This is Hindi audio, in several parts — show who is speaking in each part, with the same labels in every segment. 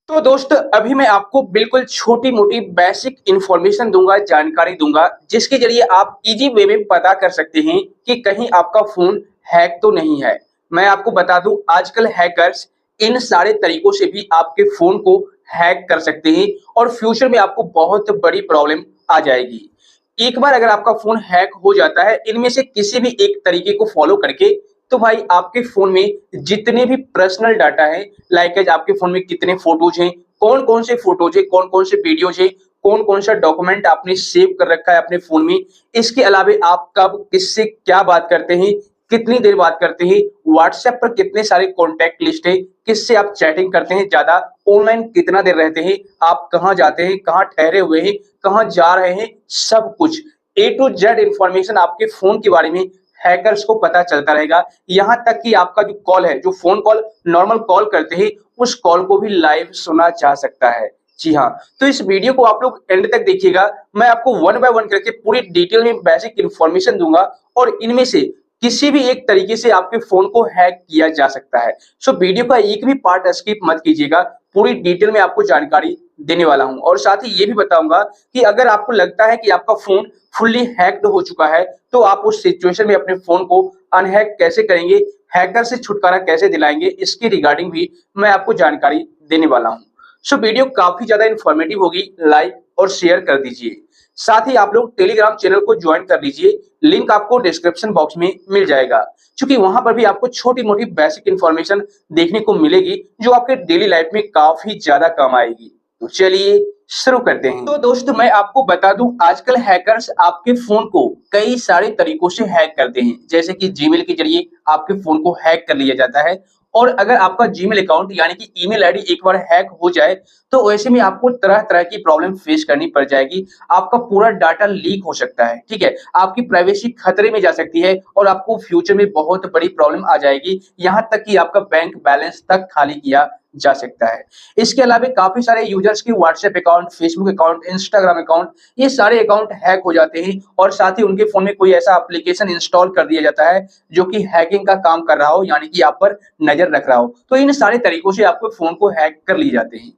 Speaker 1: तो दोस्त अभी मैं आपको बिल्कुल छोटी-मोटी बेसिक इन्फॉर्मेशन दूँगा, जानकारी दूँगा, जिसके ज़रिए आप ईज़ी वे में पता कर सकते हैं कि कहीं आपका फ़ोन हैक तो नहीं है। मैं आपको बता दूँ आजकल हैकर्स इन सारे तरीकों से भी आपके फ़ोन को हैक कर सकते हैं और फ्यूचर में आपको बहुत बड़ी प्रॉब्लम आ जाएगी। एक बार अगर आपका फ़ोन हैक हो जाता है, इनमें से किसी भी एक तरीके को फ़ॉलो करके, तो भाई आपके फ़ोन में जितने भी पर्सनल डाटा है लाइक एज आपके फ़ोन में कितने फ़ोटोज़ हैं, कौन-कौन से फ़ोटोज़ हैं, कौन-कौन से वीडियोज़ हैं, कौन-कौन सा डॉक्यूमेंट आपने सेव कर रखा है अपने फ़ोन में। इसके अलावे आप कब किससे क्या बात करते हैं, कितनी देर बात करते हैं, व्हाट्सएप पर कितने सारे कॉन्टैक्ट लिस्ट है, किससे आप चैटिंग करते हैं ज़्यादा, ऑनलाइन कितना देर रहते हैं, आप कहाँ जाते हैं, कहाँ ठहरे हुए हैं, कहाँ जा रहे हैं, सब कुछ ए टू जेड इन्फॉर्मेशन आपके फ़ोन के बारे में हैकर्स को पता चलता रहेगा। यहाँ तक कि आपका जो कॉल है, जो फ़ोन कॉल नॉर्मल कॉल करते हैं, उस कॉल को भी लाइव सुना जा सकता है। जी हाँ, तो इस वीडियो को आप लोग एंड तक देखिएगा। मैं आपको वन बाय वन करके पूरी डिटेल में बेसिक इन्फॉर्मेशन दूँगा और इनमें से किसी भी एक तरीके से आपके फ़ोन को हैक किया जा सकता है। सो वीडियो का एक भी पार्ट स्किप मत कीजिएगा। पूरी डिटेल में आपको जानकारी देने वाला हूँ और साथ ही ये भी बताऊँगा कि अगर आपको लगता है कि आपका फ़ोन फुल्ली हैक्ड हो चुका है, तो आप उस सिचुएशन में अपने फ़ोन को अनहैक कैसे करेंगे, हैकर से छुटकारा कैसे दिलाएँगे, इसके रिगार्डिंग भी मैं आपको जानकारी देने वाला हूँ। सो वीडियो काफ़ी ज़्यादा इन्फॉर्मेटिव होगी, लाइक और शेयर कर दीजिए। साथ ही आप लोग टेलीग्राम चैनल को ज्वाइन कर लीजिए, लिंक आपको डिस्क्रिप्शन बॉक्स में मिल जाएगा। क्योंकि वहाँ पर भी आपको छोटी-मोटी बेसिक इन्फॉर्मेशन देखने को मिलेगी, जो आपके डेली लाइफ में काफ़ी ज़्यादा काम आएगी। तो चलिए शुरू करते हैं। तो दोस्त मैं आपको बता दूं आजकल हैकर्स आपके फोन को कई सारे तरीकों से हैक करते हैं जैसे कि जीमेल के जरिए आपके फोन को हैक कर लिया जाता है और अगर आपका जीमेल अकाउंट यानी कि ईमेल आईडी एक बार हैक हो जाए तो ऐसे में आपको तरह-तरह की प्रॉब्लम फेस करनी पड़ जाएगी। आपका पूरा डाटा लीक हो सकता है, ठीक है? आपकी प्राइवेसी खतरे में जा सकती है और आपको फ्यूचर में बहुत बड़ी प्रॉब्लम आ जाएगी। यहाँ तक कि आपका बैंक बैलेंस तक खाली किया जा सकता है। इसके अलावा काफ़ी सारे यूज़र्स के WhatsApp account, Facebook account, Instagram account ये सारे अकाउंट हैक हो जाते हैं और साथ ही उनके फ़ोन में कोई ऐसा एप्लीकेशन इंस्टॉल कर दिया जाता है जो कि हैकिंग का काम कर रहा हो यानी कि आप पर नज़र रख रहा हो। तो इन सारे तरीकों से आपके फ़ोन को हैक कर लिए जाते हैं।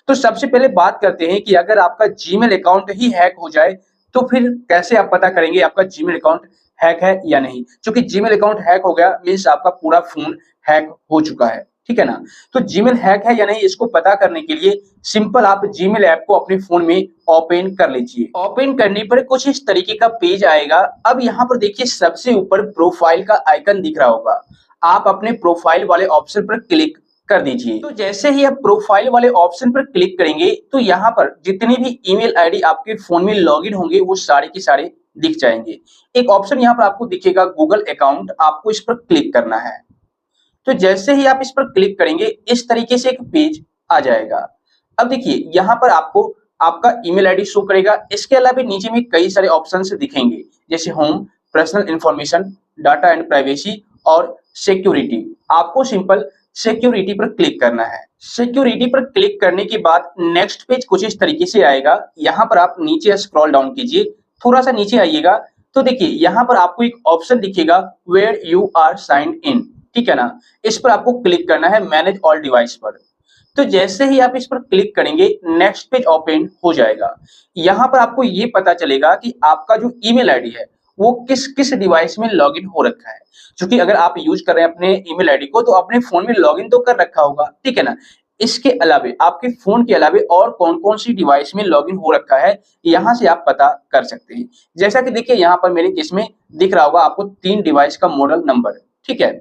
Speaker 1: तो सबसे पहले बात करते हैं कि अगर आपका जीमेल अकाउंट ही हैक हो जाए, तो फिर कैसे आप पता करेंगे आपका जीमेल अकाउंट हैक है या नहीं? क्योंकि जीमेल अकाउंट हैक हो गया मीन्स आपका पूरा फ़ोन हैक हो चुका है, ठीक है ना? तो जीमेल हैक है या नहीं इसको पता करने के लिए सिंपल आप जीमेल ऐप को अपने फ़ोन में ओपन कर लीजिए। ओपन करने पर कुछ इस तरीके का पेज आएगा। अब यहाँ पर देखिए सबसे ऊपर प्रोफ़ाइल का आइकन दिख रहा होगा। आप अपने प्रोफ़ाइल वाले ऑप्शन पर क्लिक कर दीजिए। तो जैसे ही आप प्रोफाइल वाले ऑप्शन पर क्लिक करेंगे तो यहाँ पर जितनी भी ईमेल आईडी आपके फोन में लॉगिन होंगे वो सारे के सारे दिख जाएंगे। एक ऑप्शन यहाँ पर आपको दिखेगा गूगल अकाउंट, आपको इस पर क्लिक करना है। तो जैसे ही आप इस पर क्लिक करेंगे इस तरीके से एक पेज आ जाएगा। अब देखिए यहाँ पर आपको आपका ईमेल आईडी शो करेगा। इसके अलावा नीचे में कई सारे ऑप्शन दिखेंगे जैसे home, personal information, data and privacy और सिक्योरिटी। आपको सिंपल सिक्योरिटी पर क्लिक करना है। सिक्योरिटी पर क्लिक करने के बाद नेक्स्ट पेज कुछ इस तरीके से आएगा। यहाँ पर आप नीचे स्क्रॉल डाउन कीजिए, थोड़ा सा नीचे आइएगा तो देखिए यहाँ पर आपको एक ऑप्शन दिखेगा where you are signed in, ठीक है ना? इस पर आपको क्लिक करना है मैनेज ऑल डिवाइस पर। तो जैसे ही आप इस पर क्लिक करेंगे नेक्स्ट पेज ओपन हो जाएगा। यहाँ पर आपको ये पता चलेगा कि आपका जो ईमेल आईडी है वो किस किस डिवाइस में लॉगिन हो रखा है। क्योंकि अगर आप यूज कर रहे हैं अपने ईमेल आईडी को तो अपने फोन में लॉगिन तो कर रखा होगा, ठीक है ना? इसके अलावे आपके फोन के अलावे और कौन-कौन सी डिवाइस में लॉगिन हो रखा है, यहाँ से आप पता कर सकते हैं। जैसा कि देखिए यहाँ पर मेरे केस में दिख रहा होगा आपको 3 डिवाइस का मॉडल नंबर, ठीक है?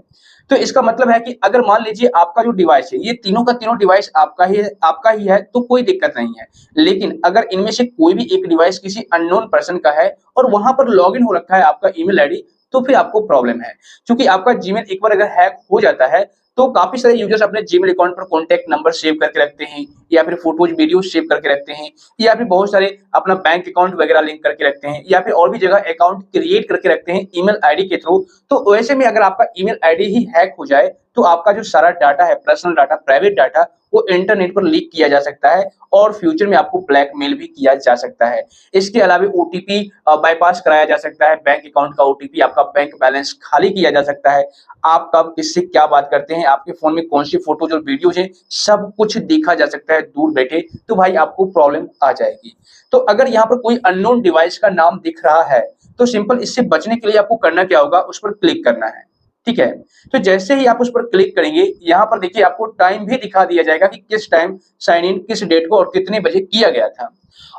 Speaker 1: तो इसका मतलब है कि अगर मान लीजिए आपका जो डिवाइस है, ये तीनों का तीनों डिवाइस आपका ही है तो कोई दिक्कत नहीं है। लेकिन अगर इनमें से कोई भी एक डिवाइस किसी अननोन पर्सन का है और वहाँ पर लॉगिन हो रखा है आपका ईमेल आईडी, तो फिर आपको प्रॉब्लम है। क्योंकि आपका जीमेल एक बार अगर हैक हो जाता है, तो काफ़ी सारे यूज़र्स अपने जीमेल अकाउंट पर कॉन्टैक्ट नंबर सेव करके रखते हैं या फिर फ़ोटोज़, वीडियोज़ सेव करके रखते हैं या फिर बहुत सारे अपना बैंक अकाउंट वगैरह लिंक करके रखते हैं या फिर और भी जगह अकाउंट क्रिएट करके रखते हैं ईमेल आईडी के थ्रू। तो वैसे में अगर आपका ईमेल आईडी ही हैक हो जाए, तो आपका जो सारा डाटा है, पर्सनल डाटा, प्राइवेट डाटा, वो इंटरनेट पर लीक किया जा सकता है और फ्यूचर में आपको ब्लैकमेल भी किया जा सकता है। इसके अलावा ओटीपी बाईपास कराया जा सकता है, बैंक अकाउंट का ओटीपी, आपका बैंक बैलेंस खाली किया जा सकता है। आप कब किससे क्या बात करते हैं, आपके फ़ोन में कौन-सी फ़ोटोज़ और वीडियोज़ हैं, सब कुछ देखा जा सकता है दूर बैठे, तो भाई आपको प्रॉब्लम आ जाएगी। तो अगर यहाँ पर कोई अननोन डिवाइस का नाम दिख रहा है, तो सिंपल इससे बचने के लिए आपको करना क्या होगा, उस पर क्लिक करना है, ठीक है? तो जैसे ही आप उस पर क्लिक करेंगे, यहाँ पर देखिए आपको टाइम भी दिखा दिया जाएगा कि किस टाइम साइन इन, किस डेट को और कितने बजे किया गया था।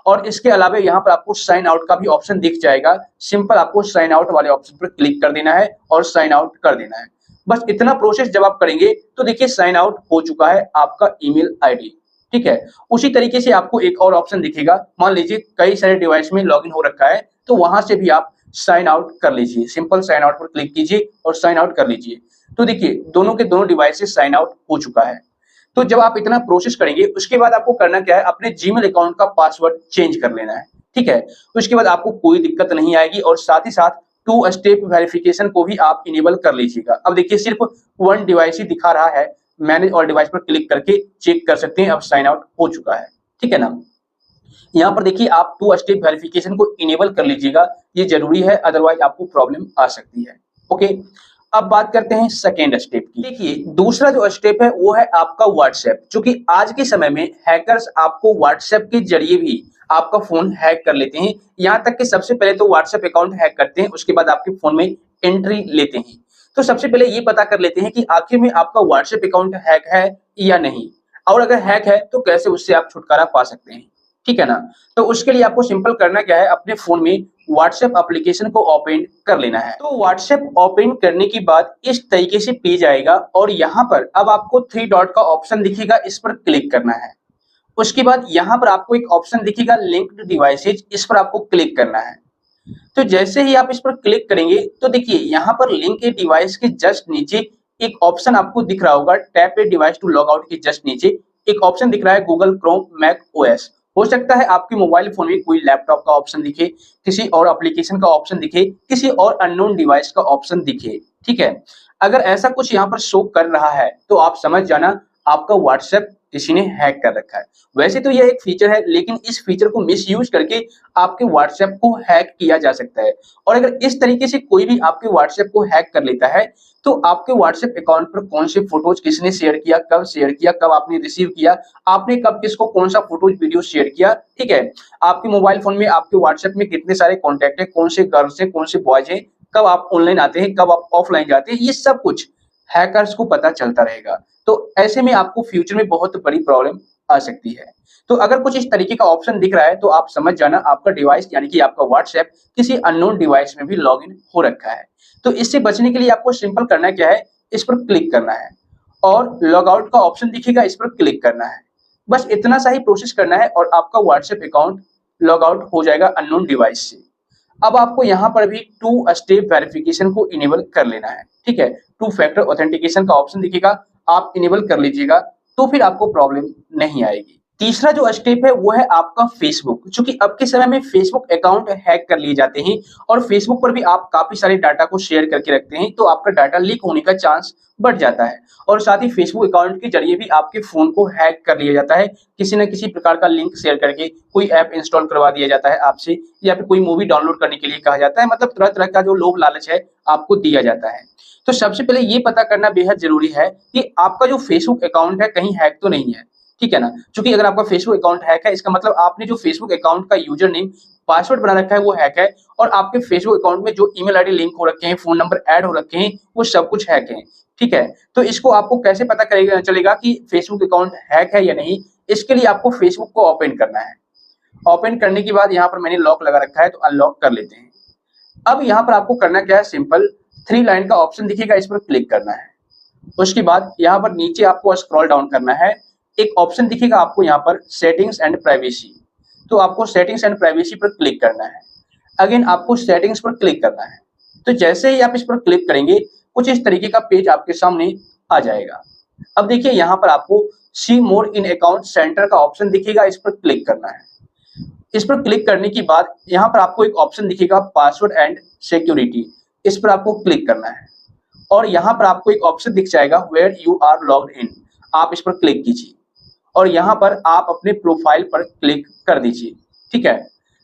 Speaker 1: और इसके अलावा यहाँ पर आपको साइन आउट का भी ऑप्शन दिख जाएगा। सिंपल आपको साइन आउट वाले ऑप्शन पर क्लिक कर देना है और साइन आउट कर देना है। बस इतना प्रोसेस जब आप करेंगे तो देखिए साइन आउट हो चुका है आपका ईमेल आईडी, ठीक है? उसी तरीके से आपको एक और ऑप्शन दिखेगा, मान लीजिए कई सारे डिवाइस में लॉगिन हो रखा है, तो वहां से भी आप साइन आउट कर लीजिए। सिंपल साइन आउट पर क्लिक कीजिए और साइन आउट कर लीजिए। तो देखिए दोनों के दोनों डिवाइस से साइन आउट हो चुका है। तो जब आप इतना प्रोसेस करेंगे, उसके बाद आपको करना क्या है, अपने जीमेल अकाउंट का पासवर्ड चेंज कर लेना है, ठीक है? उसके बाद आपको कोई दिक्कत नहीं आएगी और साथ ही साथ 2 स्टेप वेरिफिकेशन को भी आप इनेबल कर लीजिएगा। अब देखिए सिर्फ 1 डिवाइस ही दिखा रहा है, मैनेज ऑल डिवाइस पर क्लिक करके चेक कर सकते हैं, अब साइन आउट हो चुका है, ठीक है ना? यहाँ पर देखिए आप 2 स्टेप वेरिफिकेशन को इनेबल कर लीजिएगा, ये जरूरी है, अदरवाइज आपको प्रॉब्लम आ सकती है। ओके, अब बात करते हैं सेकेंड स्टेप की। देखिए दूसरा जो स्टेप है वो है आपका व्हाट्सएप, क्योंकि आज के समय में हैकर्स आपको व्हाट्सएप के जरिए भी आपका फोन हैक कर लेते हैं। यहाँ तक कि सबसे पहले तो व्हाट्सएप अकाउंट हैक करते हैं, उसके बाद आपके फोन में एंट्री लेते हैं। तो सबसे पहले ये पता कर लेते हैं कि आखिर में आपका व्हाट्सएप अकाउंट हैक है या नहीं, और अगर हैक है तो कैसे उससे आप छुटकारा पा सकते हैं, ठीक है ना? तो उसके लिए आपको सिंपल करना क्या है, अपने फोन में व्हाट्सएप एप्लीकेशन को ओपन कर लेना है। तो व्हाट्सएप ओपन करने के बाद इस तरीके से पेज आएगा और यहाँ पर अब आपको 3 डॉट का ऑप्शन दिखेगा, इस पर क्लिक करना है। उसके बाद यहाँ पर आपको एक ऑप्शन दिखेगा लिंक्ड डिवाइसेज, इस पर आपको क्लिक करना है। तो जैसे ही आप इस पर क्लिक करेंगे तो देखिए यहाँ पर लिंक ए डिवाइस के जस्ट नीचे एक ऑप्शन आपको दिख रहा होगा, tap a device to log out के जस्ट नीचे एक ऑप्शन दिख रहा है गूगल क्रोम मैक ओएस। हो सकता है आपके मोबाइल फोन में कोई लैपटॉप का ऑप्शन दिखे, किसी और एप्लीकेशन का ऑप्शन दिखे, किसी और अननोन डिवाइस का ऑप्शन दिखे, ठीक है? अगर ऐसा कुछ यहाँ पर शो कर रहा है तो आप समझ जाना आपका व्हाट्सएप किसी ने हैक कर रखा है। वैसे तो यह एक फीचर है, लेकिन इस फीचर को मिसयूज करके आपके व्हाट्सएप को हैक किया जा सकता है। और अगर इस तरीके से कोई भी आपके व्हाट्सएप को हैक कर लेता है तो आपके व्हाट्सएप अकाउंट पर कौन से फोटोज किसने शेयर किया, कब आपने रिसीव किया, आपने कब किसको कौन सा फोटोज वीडियो शेयर किया, ठीक है? आपके मोबाइल फोन में आपके व्हाट्सएप में कितने सारे कॉन्टैक्ट है, कौन से गर्ल्स है, कौन से बॉयज है, कब आप ऑनलाइन आते हैं, कब आप ऑफलाइन जाते हैं, ये सब कुछ हैकर्स को पता चलता रहेगा। तो ऐसे में आपको फ्यूचर में बहुत बड़ी प्रॉब्लम आ सकती है। तो अगर कुछ इस तरीके का ऑप्शन दिख रहा है तो आप समझ जाना आपका डिवाइस यानी कि आपका व्हाट्सएप किसी अननोन डिवाइस में भी लॉगिन हो रखा है। तो इससे बचने के लिए आपको सिंपल करना क्या है, इस पर क्लिक करना है और लॉग आउट का ऑप्शन दिखेगा, इस पर क्लिक करना है। बस इतना सा ही प्रोसेस करना है और आपका व्हाट्सएप अकाउंट लॉग आउट हो जाएगा अननोन डिवाइस से। अब आपको यहाँ पर भी 2 स्टेप वेरिफिकेशन को इनेबल कर लेना है, ठीक है? 2 फैक्टर ऑथेंटिकेशन का ऑप्शन दिखेगा, आप इनेबल कर लीजिएगा, तो फिर आपको प्रॉब्लम नहीं आएगी। तीसरा जो स्टेप है वो है आपका फेसबुक, क्योंकि अब के समय में फेसबुक अकाउंट हैक कर लिए जाते हैं और फेसबुक पर भी आप काफी सारे डाटा को शेयर करके रखते हैं, तो आपका डाटा लीक होने का चांस बढ़ जाता है। और साथ ही फेसबुक अकाउंट के जरिए भी आपके फोन को हैक कर लिया जाता है, किसी न किसी प्रकार का लिंक शेयर करके कोई ऐप इंस्टॉल करवा दिया जाता है आपसे, या फिर कोई मूवी डाउनलोड करने के लिए कहा जाता है, मतलब तरह तरह का जो लोभ लालच है आपको दिया जाता है। तो सबसे पहले ये पता करना बेहद जरूरी है कि आपका जो फेसबुक अकाउंट है कहीं हैक तो नहीं है, ठीक है ना? क्योंकि अगर आपका फेसबुक अकाउंट हैक है, इसका मतलब आपने जो फेसबुक अकाउंट का यूजर नेम पासवर्ड बना रखा है वो हैक है, और आपके फेसबुक अकाउंट में जो ईमेल आईडी लिंक हो रखे हैं, फोन नंबर ऐड हो रखे हैं, वो सब कुछ हैक है, ठीक है? तो इसको आपको कैसे पता करेगा चलेगा कि फेसबुक अकाउंट हैक है या नहीं? इसके लिए आपको फेसबुक को ओपन करना है। ओपन करने के बाद यहाँ पर मैंने लॉक लगा रखा है तो अनलॉक कर लेते हैं। अब यहाँ पर आपको करना क्या है, सिंपल 3 लाइन का ऑप्शन दिखेगा, इस पर क्लिक करना है। उसके बाद यहाँ पर नीचे आपको स्क्रॉल डाउन करना है, एक ऑप्शन दिखेगा आपको यहाँ पर सेटिंग्स एंड प्राइवेसी, तो आपको सेटिंग्स एंड प्राइवेसी पर क्लिक करना है। अगेन आपको सेटिंग्स पर क्लिक करना है। तो जैसे ही आप इस पर क्लिक करेंगे कुछ इस तरीके का पेज आपके सामने आ जाएगा। अब देखिए यहाँ पर आपको सी मोर इन अकाउंट सेंटर का ऑप्शन दिखेगा, इस पर क्लिक करना है। इस पर क्लिक करने के बाद यहाँ पर आपको एक ऑप्शन दिखेगा पासवर्ड एंड सिक्योरिटी, इस पर आपको क्लिक करना है और यहाँ पर आपको एक ऑप्शन दिख जाएगा where you are logged in, आप इस पर क्लिक कीजिए। और यहाँ पर आप अपने प्रोफाइल पर क्लिक कर दीजिए। ठीक है,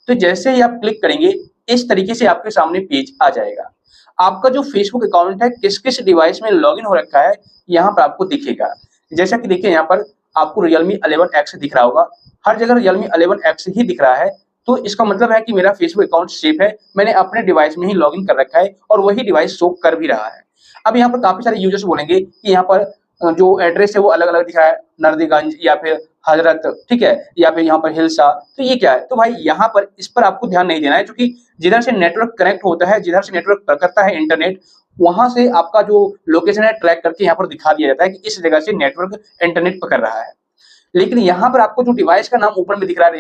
Speaker 1: तो जैसे ही आप क्लिक करेंगे इस तरीके से आपके सामने पेज आ जाएगा। आपका जो फेसबुक अकाउंट है किस किस डिवाइस में लॉगिन हो रखा है यहाँ पर आपको दिखेगा। जैसा कि देखिए यहाँ पर आपको Realme 11X दिख रहा होगा, हर जगह Realme 11X ही दिख रहा है, तो इसका मतलब है कि मेरा फेसबुक अकाउंट सेफ है, मैंने अपने डिवाइस में ही लॉगिन कर रखा है और वही डिवाइस शो कर भी रहा है। अब यहाँ पर काफी सारे यूजर्स बोलेंगे कि यहाँ पर जो एड्रेस है वो अलग अलग दिख रहा है, नरदीगंज या फिर हजरत, ठीक है, या फिर यहाँ पर हिलसा, तो ये क्या है? तो भाई यहाँ पर इस पर आपको ध्यान नहीं देना है, क्योंकि जिधर से नेटवर्क कनेक्ट होता है, जिधर से नेटवर्क पकड़ता है इंटरनेट, वहां से आपका जो लोकेशन है ट्रैक करके यहाँ पर दिखा दिया जाता है कि इस जगह से नेटवर्क इंटरनेट पकड़ रहा है। लेकिन यहाँ पर आपको जो डिवाइस का नाम ऊपर में दिख रहा है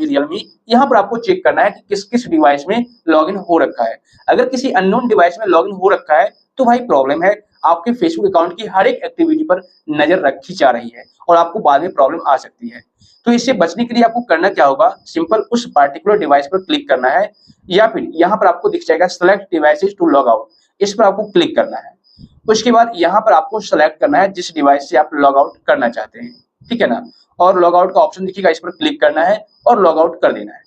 Speaker 1: रियलमी, यहाँ पर आपको चेक करना है कि किस किस डिवाइस में लॉगिन हो रखा है। अगर किसी अननोन डिवाइस में लॉगिन हो रखा है तो भाई प्रॉब्लम है, आपके फेसबुक अकाउंट की हर एक एक्टिविटी पर नजर रखी जा रही है और आपको बाद में प्रॉब्लम आ सकती है। तो इससे बचने के लिए आपको करना क्या होगा, सिंपल उस पार्टिकुलर डिवाइस पर क्लिक करना है, या फिर यहाँ पर आपको दिख जाएगा select devices to log out, इस पर आपको क्लिक करना है। उसके बाद यहाँ पर आपको सेलेक्ट करना है जिस डिवाइस से आप लॉग आउट करना चाहते हैं, ठीक है ना, और लॉग आउट का ऑप्शन दिखेगा, इस पर क्लिक करना है और लॉग आउट कर देना है।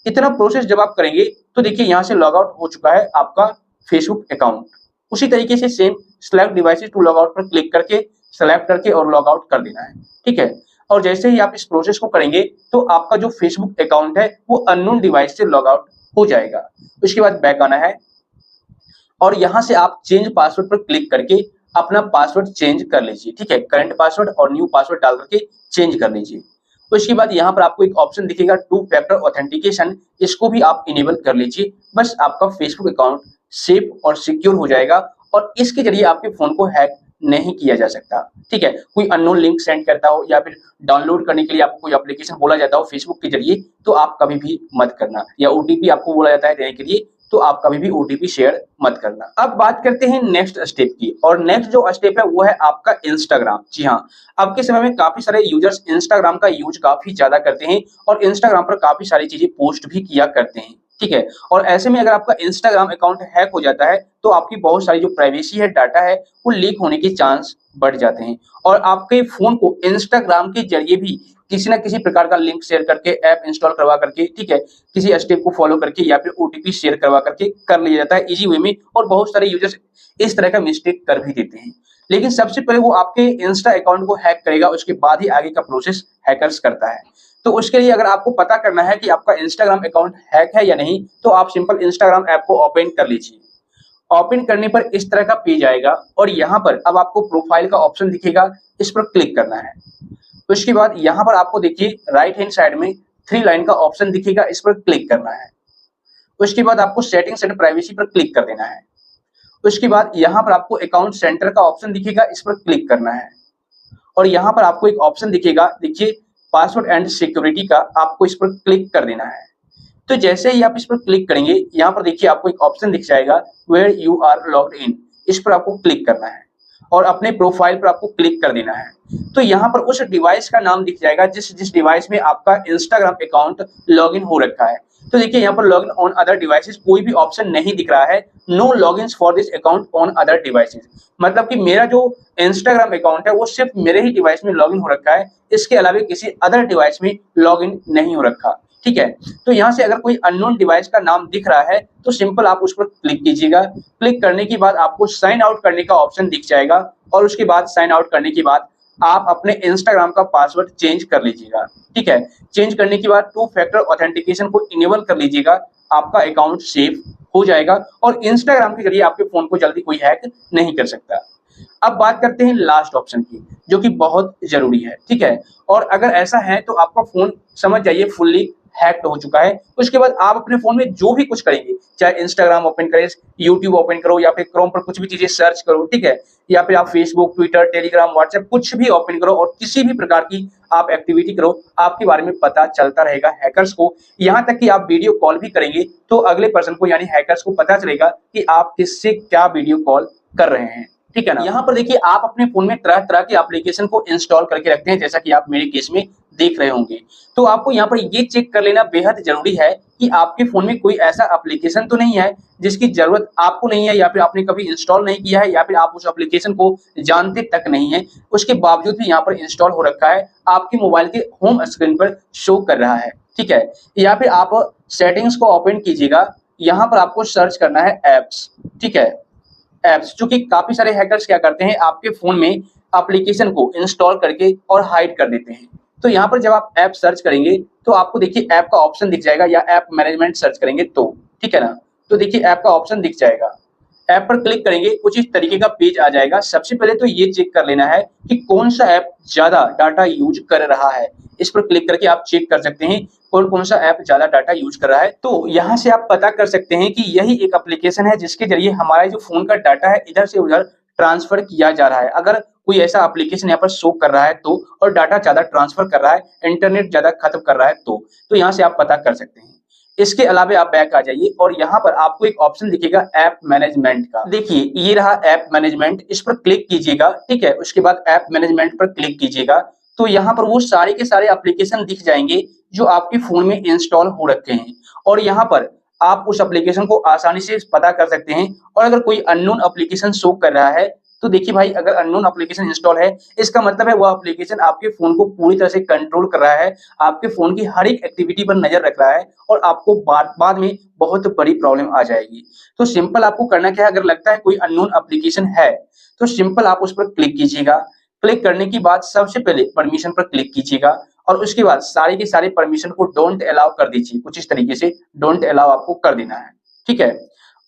Speaker 1: इतना प्रोसेस जब आप करेंगे तो देखिए यहाँ से लॉग आउट हो चुका है आपका फेसबुक अकाउंट। उसी तरीके से same select devices to log out पर क्लिक करके सेलेक्ट करके और लॉग आउट कर देना है, ठीक है। और जैसे ही आप इस प्रोसेस को करेंगे तो आपका जो फेसबुक अकाउंट है वो अननोन डिवाइस से लॉग आउट हो जाएगा। उसके बाद बैक आना है और यहाँ से आप चेंज पासवर्ड पर क्लिक करके अपना पासवर्ड चेंज कर लीजिए, ठीक है, करंट पासवर्ड और न्यू पासवर्ड डाल करके चेंज कर लीजिए। उसके बाद यहाँ पर आपको एक ऑप्शन दिखेगा टू फैक्टर ऑथेंटिकेशन, इसको भी आप इनेबल कर लीजिए। बस आपका फेसबुक अकाउंट सेफ और सिक्योर हो जाएगा और इसके जरिए आपके फोन को हैक नहीं किया जा सकता, ठीक है। कोई अननोन लिंक सेंड करता हो या फिर डाउनलोड करने के लिए आपको कोई एप्लीकेशन बोला जाता हो फेसबुक के जरिए, तो आप कभी भी मत करना, या ओटीपी आपको बोला जाता है देने के लिए, तो आप कभी भी ओटीपी शेयर मत करना। अब बात करते हैं नेक्स्ट स्टेप की, और नेक्स्ट जो स्टेप है वो है आपका इंस्टाग्राम। जी हाँ, अब के समय में काफी सारे यूजर्स इंस्टाग्राम का यूज काफी ज्यादा करते हैं और इंस्टाग्राम पर काफी सारी चीजें पोस्ट भी किया करते हैं, ठीक है। और ऐसे में अगर आपका इंस्टाग्राम अकाउंट हैक हो जाता है तो आपकी बहुत सारी जो प्राइवेसी है, डाटा है, वो लीक होने के चांस बढ़ जाते हैं और आपके फोन को इंस्टाग्राम के जरिए भी किसी ना किसी प्रकार का लिंक शेयर करके, ऐप इंस्टॉल करवा करके, ठीक है, किसी स्टेप को फॉलो करके या फिर ओटीपी शेयर करवा करके कर लिया जाता है इजी वे में। और बहुत सारे यूजर्स इस तरह का मिस्टेक कर भी देते हैं। लेकिन सबसे पहले वो आपके इंस्टा अकाउंट को हैक करेगा, उसके बाद ही आगे का प्रोसेस हैकर्स करता है। तो उसके लिए अगर आपको पता करना है कि आपका इंस्टाग्राम अकाउंट हैक है या नहीं, तो आप सिंपल इंस्टाग्राम ऐप को ओपन कर लीजिए। ओपन करने पर इस तरह का पेज आएगा और यहाँ पर अब आपको प्रोफाइल का ऑप्शन दिखेगा, इस पर क्लिक करना है। उसके बाद यहाँ पर आपको देखिए राइट हैंड साइड में 3 लाइन का ऑप्शन दिखेगा, इस पर क्लिक करना है। उसके बाद आपको सेटिंग्स एंड प्राइवेसी पर क्लिक कर देना है। उसके बाद यहाँ पर आपको अकाउंट सेंटर का ऑप्शन दिखेगा, इस पर क्लिक करना है। और यहाँ पर आपको एक ऑप्शन दिखेगा, देखिए पासवर्ड एंड सिक्योरिटी का, आपको इस पर क्लिक कर देना है। तो जैसे ही आप इस पर क्लिक करेंगे, यहाँ पर देखिए आपको एक ऑप्शन दिख जाएगा where you are logged in, इस पर आपको क्लिक करना है और अपने प्रोफाइल पर आपको क्लिक कर देना है। तो यहाँ पर उस डिवाइस का नाम दिख जाएगा जिस डिवाइस में आपका इंस्टाग्राम अकाउंट लॉगिन हो रखा है। तो देखिए यहाँ पर लॉगिन ऑन अदर डिवाइसेस कोई भी ऑप्शन नहीं दिख रहा है, no logins for this account on other devices, मतलब कि मेरा जो इंस्टाग्राम अकाउंट है वो सिर्फ मेरे ही डिवाइस में लॉगिन हो रखा है, इसके अलावा किसी अदर डिवाइस में लॉगिन नहीं हो रखा, ठीक है। तो यहाँ से अगर कोई अननोन डिवाइस का नाम दिख रहा है तो सिंपल आप उस पर क्लिक कीजिएगा। क्लिक करने के बाद आपको साइन आउट करने का ऑप्शन दिख जाएगा और उसके बाद साइन आउट करने के बाद आप अपने इंस्टाग्राम का पासवर्ड चेंज कर लीजिएगा, ठीक है। चेंज करने के बाद टू फैक्टर ऑथेंटिकेशन को इनेबल कर लीजिएगा, आपका अकाउंट सेफ हो जाएगा और इंस्टाग्राम के जरिए आपके फोन को जल्दी कोई हैक नहीं कर सकता। अब बात करते हैं लास्ट ऑप्शन की, जो कि बहुत जरूरी है, ठीक है। और अगर ऐसा है तो आपका फोन समझ जाइए फुल्ली हैक्ड हो चुका है। उसके बाद आप अपने फोन में जो भी कुछ करेंगे, चाहे इंस्टाग्राम ओपन करें, यूट्यूब ओपन करो या फिर क्रोम पर कुछ भी चीजें सर्च करो, ठीक है, या फिर आप फेसबुक, ट्विटर, टेलीग्राम, व्हाट्सएप कुछ भी ओपन करो और किसी भी प्रकार की आप एक्टिविटी करो, आपके बारे में पता चलता रहेगा हैकर्स को। यहाँ तक कि आप वीडियो कॉल भी करेंगे तो अगले पर्सन को यानी हैकर्स को पता चलेगा कि आप किससे क्या वीडियो कॉल कर रहे हैं। ठीक है ना। यहाँ पर देखिए आप अपने फोन में तरह तरह के एप्लीकेशन को इंस्टॉल करके रखते हैं, जैसा कि आप मेरे केस में देख रहे होंगे। तो आपको यहाँ पर ये चेक कर लेना बेहद जरूरी है कि आपके फोन में कोई ऐसा एप्लीकेशन तो नहीं है जिसकी जरूरत आपको नहीं है, या फिर आपने कभी इंस्टॉल नहीं किया है, या फिर आप उस एप्लीकेशन को जानते तक नहीं है, उसके बावजूद भी यहाँ पर इंस्टॉल हो रखा है, आपके मोबाइल के होम स्क्रीन पर शो कर रहा है। ठीक है, या फिर आप सेटिंग्स को ओपन कीजिएगा, यहाँ पर आपको सर्च करना है एप्स। ठीक है, एप्स, क्योंकि काफी सारे हैकर्स क्या करते हैं, आपके फोन में एप्लीकेशन को इंस्टॉल करके और हाइड कर देते हैं। तो यहाँ पर जब आप ऐप सर्च करेंगे तो आपको देखिए ऐप का ऑप्शन दिख जाएगा, या ऐप मैनेजमेंट सर्च करेंगे तो, ठीक है ना। तो देखिए ऐप का ऑप्शन दिख जाएगा, ऐप पर क्लिक करेंगे, कुछ इस तरीके का पेज आ जाएगा। सबसे पहले तो ये चेक कर लेना है कि कौन सा ऐप ज्यादा डाटा यूज कर रहा है। इस पर क्लिक करके आप चेक कर सकते हैं कौन कौन सा ऐप ज्यादा डाटा यूज कर रहा है। तो यहाँ से आप पता कर सकते हैं कि यही एक एप्लीकेशन है जिसके जरिए हमारा जो फोन का डाटा है इधर से उधर ट्रांसफर किया जा रहा है। अगर कोई ऐसा एप्लीकेशन यहाँ पर शो कर रहा है तो, और डाटा ज्यादा ट्रांसफर कर रहा है, इंटरनेट ज्यादा खत्म कर रहा है तो यहाँ से आप पता कर सकते हैं। इसके अलावा आप बैक आ जाइए और यहाँ पर आपको एक ऑप्शन दिखेगा ऐप मैनेजमेंट का। देखिए ये रहा ऐप मैनेजमेंट, इस पर क्लिक कीजिएगा। ठीक है, उसके बाद ऐप मैनेजमेंट पर क्लिक कीजिएगा तो यहाँ पर वो सारे के सारे एप्लीकेशन दिख जाएंगे जो आपके फोन में इंस्टॉल हो रखे हैं, और यहाँ पर आप उस एप्लीकेशन को आसानी से पता कर सकते हैं। और अगर कोई अननोन एप्लीकेशन शो कर रहा है तो देखिए भाई, अगर अननोन एप्लीकेशन इंस्टॉल है इसका मतलब है वो एप्लीकेशन आपके फोन को पूरी तरह से कंट्रोल कर रहा है, आपके फोन की हर एक एक्टिविटी पर नजर रख रहा है, और आपको बाद में बहुत बड़ी प्रॉब्लम आ जाएगी। तो सिंपल आपको करना क्या है, अगर लगता है कोई अननोन एप्लीकेशन है तो सिंपल आप उस पर क्लिक कीजिएगा। क्लिक करने के बाद सबसे पहले परमिशन पर क्लिक कीजिएगा, और उसके बाद सारे के सारे परमिशन को डोंट अलाउ कर दीजिए। कुछ इस तरीके से डोंट अलाउ आपको कर देना है। ठीक है,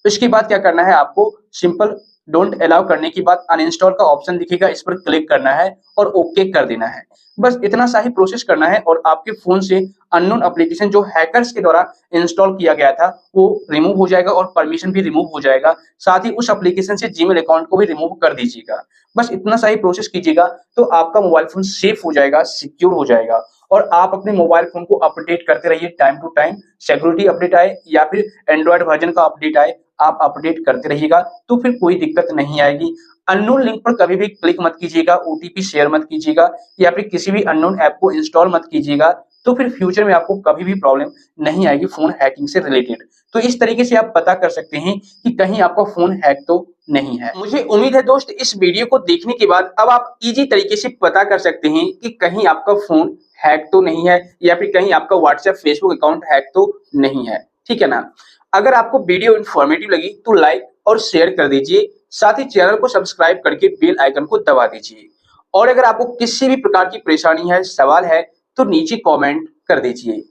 Speaker 1: उसके बाद क्या करना है, आपको सिंपल डोंट अलाउ करने के बाद अनइंस्टॉल का ऑप्शन दिखेगा, इस पर क्लिक करना है और ओके कर देना है। बस इतना सा ही प्रोसेस करना है और आपके फोन से अननोन एप्लीकेशन जो हैकर्स के द्वारा इंस्टॉल किया गया था वो रिमूव हो जाएगा, और परमिशन भी रिमूव हो जाएगा। साथ ही उस एप्लीकेशन से जीमेल अकाउंट को भी रिमूव कर दीजिएगा। बस इतना सा ही प्रोसेस कीजिएगा तो आपका मोबाइल फोन सेफ हो जाएगा, सिक्योर हो जाएगा, और आप अपने मोबाइल फोन को अपडेट करते रहिए time to time. Security update आए या फिर एंड्रॉइड वर्जन का अपडेट आए, आप अपडेट करते रहिएगा तो फिर कोई दिक्कत नहीं आएगी। अननोन लिंक पर कभी भी क्लिक मत कीजिएगा, ओटीपी शेयर मत कीजिएगा, या फिर किसी भी अननोन ऐप को इंस्टॉल मत कीजिएगा, तो फिर फ्यूचर में आपको कभी भी प्रॉब्लम नहीं आएगी फोन हैकिंग से रिलेटेड। तो इस तरीके से आप पता कर सकते हैं कि कहीं आपका फोन हैक तो नहीं है। मुझे उम्मीद है दोस्त इस वीडियो को देखने के बाद अब आप इजी तरीके से पता कर सकते हैं कि कहीं आपका फोन हैक तो नहीं है, या फिर कहीं आपका व्हाट्सएप फेसबुक अकाउंट हैक तो नहीं है। ठीक है ना। अगर आपको वीडियो इन्फॉर्मेटिव लगी तो लाइक और शेयर कर दीजिए, साथ ही चैनल को सब्सक्राइब करके बेल आइकन को दबा दीजिए। और अगर आपको किसी भी प्रकार की परेशानी है, सवाल है, तो नीचे कमेंट कर दीजिए।